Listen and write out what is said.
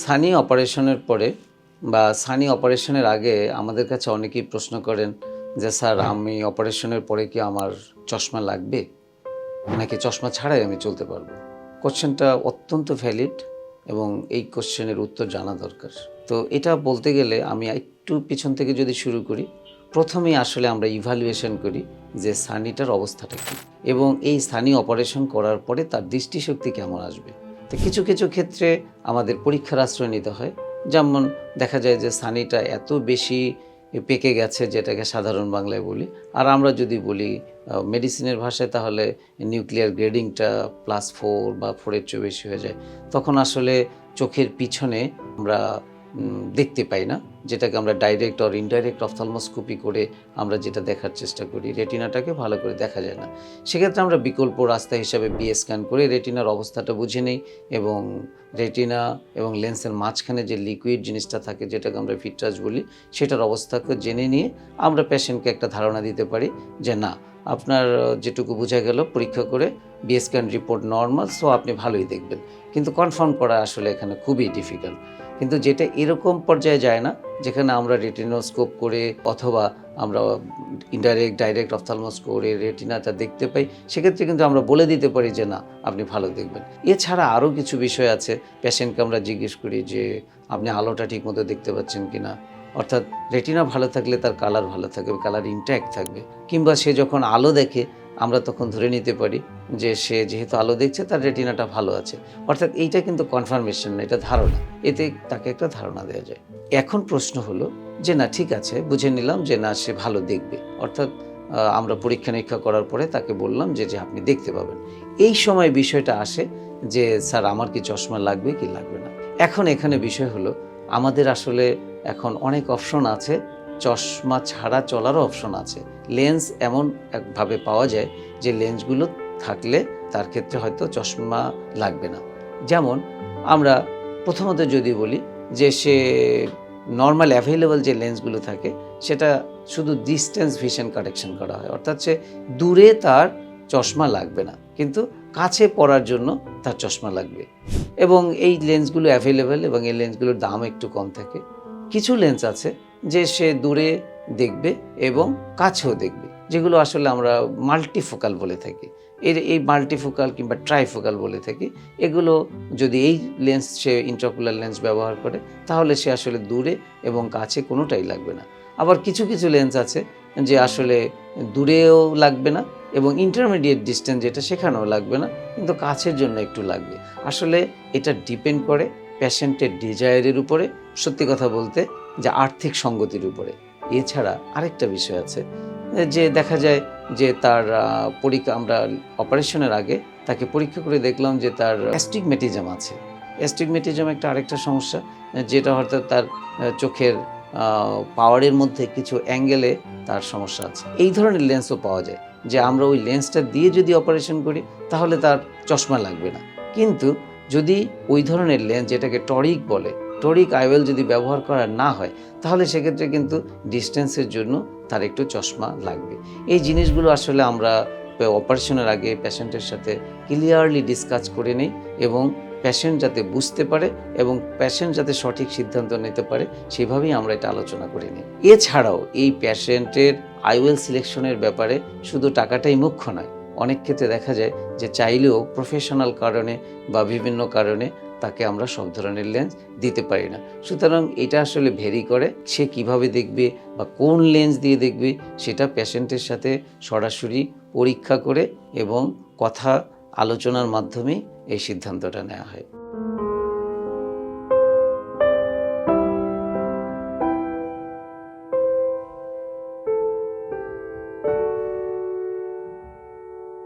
সানি অপারেশনের পরে বা সানি অপারেশনের আগে আমাদের কাছে অনেকেই প্রশ্ন করেন যে স্যার আমি অপারেশনের পরে কি আমার চশমা লাগবে নাকি চশমা ছাড়াই আমি চলতে পারবো। কোশ্চেনটা অত্যন্ত ভ্যালিড এবং এই কোশ্চেনের উত্তর জানা দরকার। তো এটা বলতে গেলে আমি একটু পিছন থেকে যদি শুরু করি, প্রথমেই আসলে আমরা ইভ্যালুয়েশন করি যে সানিটার অবস্থাটা কী এবং এই সানি অপারেশন করার পরে তার দৃষ্টিশক্তি কেমন আসবে। তো কিছু কিছু ক্ষেত্রে আমাদের পরীক্ষার আশ্রয় নিতে হয়। যেমন দেখা যায় যে সানিটা এত বেশি পেকে গেছে, যেটাকে সাধারণ বাংলায় বলি, আর আমরা যদি বলি মেডিসিনের ভাষায়, তাহলে নিউক্লিয়ার গ্রেডিংটা +4 বা 4-এর চেয়ে বেশি হয়ে যায়। তখন আসলে চোখের পিছনে আমরা দেখতে পাই না, যেটাকে আমরা ডাইরেক্ট অর ইনডাইরেক্ট অপথলমোস্কোপি করে আমরা যেটা দেখার চেষ্টা করি, রেটিনাটাকে ভালো করে দেখা যায় না। সেক্ষেত্রে আমরা বিকল্প রাস্তা হিসাবে বিএ স্ক্যান করে রেটিনার অবস্থাটা বুঝে নেই এবং রেটিনা এবং লেন্সের মাঝখানে যে লিকুইড জিনিসটা থাকে, যেটাকে আমরা ভিট্রাস বলি, সেটার অবস্থাকে জেনে নিয়ে আমরা পেশেন্টকে একটা ধারণা দিতে পারি যে না, আপনার যেটুকু বোঝা গেল পরীক্ষা করে BA scan report normal, so আপনি ভালোই দেখবেন। কিন্তু কনফার্ম করা আসলে এখানে খুবই ডিফিকাল্ট। কিন্তু যেটা এরকম পর্যায়ে যায় না, যেখানে আমরা রেটিনোস্কোপ করে অথবা আমরা ডাইরেক্ট অপথলমোস্কোপ করে রেটিনাটা দেখতে পাই, সেক্ষেত্রে কিন্তু আমরা বলে দিতে পারি যে না, আপনি ভালো দেখবেন। এছাড়া আরও কিছু বিষয় আছে, পেশেন্টকে আমরা জিজ্ঞেস করি যে আপনি আলোটা ঠিকমতো দেখতে পাচ্ছেন কি না, অর্থাৎ রেটিনা ভালো থাকলে তার কালার ভালো থাকবে, কালার ইনট্যাক্ট থাকবে। কিংবা সে যখন আলো দেখে, আমরা তখন ধরে নিতে পারি যে সে যেহেতু আলো দেখছে, তার রেটিনাটা ভালো আছে। অর্থাৎ এইটা কিন্তু কনফার্মেশন না, এটা ধারণা। এতে তাকে একটা ধারণা দেওয়া যায়। এখন প্রশ্ন হলো যে না, ঠিক আছে, বুঝে নিলাম যে না, সে ভালো দেখবে, অর্থাৎ আমরা পরীক্ষা নিরীক্ষা করার পরে তাকে বললাম যে আপনি দেখতে পাবেন। এই সময় বিষয়টা আসে যে স্যার আমার কি চশমা লাগবে কি লাগবে না। এখন এখানে বিষয় হলো, আমাদের আসলে এখন অনেক অপশন আছে, চশমা ছাড়া চলারও অপশন আছে। লেন্স এমন একভাবে পাওয়া যায় যে লেন্সগুলো থাকলে তার ক্ষেত্রে হয়তো চশমা লাগবে না। যেমন আমরা প্রথমত যদি বলি যে সে নর্মাল অ্যাভেলেবল যে লেন্সগুলো থাকে, সেটা শুধু ডিস্টেন্স ভিশন কারেকশন করা হয়, অর্থাৎ সে দূরে তার চশমা লাগবে না, কিন্তু কাছে পড়ার জন্য তার চশমা লাগবে। এবং এই লেন্সগুলো অ্যাভেলেবেল এবং এই লেন্সগুলোর দাম একটু কম থাকে। কিছু লেন্স আছে যে সে দূরে দেখবে এবং কাছেও দেখবে, যেগুলো আসলে আমরা মাল্টিফোকাল বলে থাকি। এই মাল্টিফোকাল কিংবা ট্রাইফোকাল বলে থাকি। এগুলো যদি এই লেন্স সে ইন্ট্রাকুলার লেন্স ব্যবহার করে, তাহলে সে আসলে দূরে এবং কাছে কোনোটাই লাগবে না। আবার কিছু কিছু লেন্স আছে যে আসলে দূরেও লাগবে না এবং ইন্টারমিডিয়েট ডিস্টেন্স যেটা, সেখানেও লাগবে না, কিন্তু কাছের জন্য একটু লাগবে। আসলে এটা ডিপেন্ড করে পেশেন্টের ডিজায়ারের উপরে, সত্যি কথা বলতে যে আর্থিক সঙ্গতির উপরে। এছাড়া আরেকটা বিষয় আছে যে দেখা যায় যে তার আমরা অপারেশনের আগে তাকে পরীক্ষা করে দেখলাম যে তার অ্যাস্টিগমেটিজম আছে। অ্যাস্টিগমেটিজম একটা আরেকটা সমস্যা, যেটা হয়তো তার চোখের পাওয়ারের মধ্যে কিছু অ্যাঙ্গেলে তার সমস্যা আছে। এই ধরনের লেন্সও পাওয়া যায়, যে আমরা ওই লেন্সটা দিয়ে যদি অপারেশন করি, তাহলে তার চশমা লাগবে না। কিন্তু যদি ওই ধরনের লেন্স, যেটাকে টরিক বলে, টরিক আইওয়েল যদি ব্যবহার করা না হয়, তাহলে সেক্ষেত্রে কিন্তু ডিস্টেন্সের জন্য তার একটু চশমা লাগবে। এই জিনিসগুলো আসলে আমরা অপারেশনের আগে পেশেন্টের সাথে ক্লিয়ারলি ডিসকাস করে নিই এবং পেশেন্ট যাতে বুঝতে পারে এবং পেশেন্ট যাতে সঠিক সিদ্ধান্ত নিতে পারে, সেভাবেই আমরা এটা আলোচনা করে নিই। এছাড়াও এই পেশেন্টের আইওয়েল সিলেকশনের ব্যাপারে শুধু টাকাটাই মুখ্য নয়। অনেক ক্ষেত্রে দেখা যায় যে চাইলেও প্রফেশনাল কারণে বা বিভিন্ন কারণে তাকে আমরা সব ধরনের লেন্স দিতে পারি না। সুতরাং এটা আসলে ভেরি করে, সে কিভাবে দেখবে বা কোন লেন্স দিয়ে দেখবে, সেটা পেশেন্টের সাথে সরাসরি পরীক্ষা করে এবং কথা আলোচনার মাধ্যমেই এই সিদ্ধান্তটা নেওয়া হয়।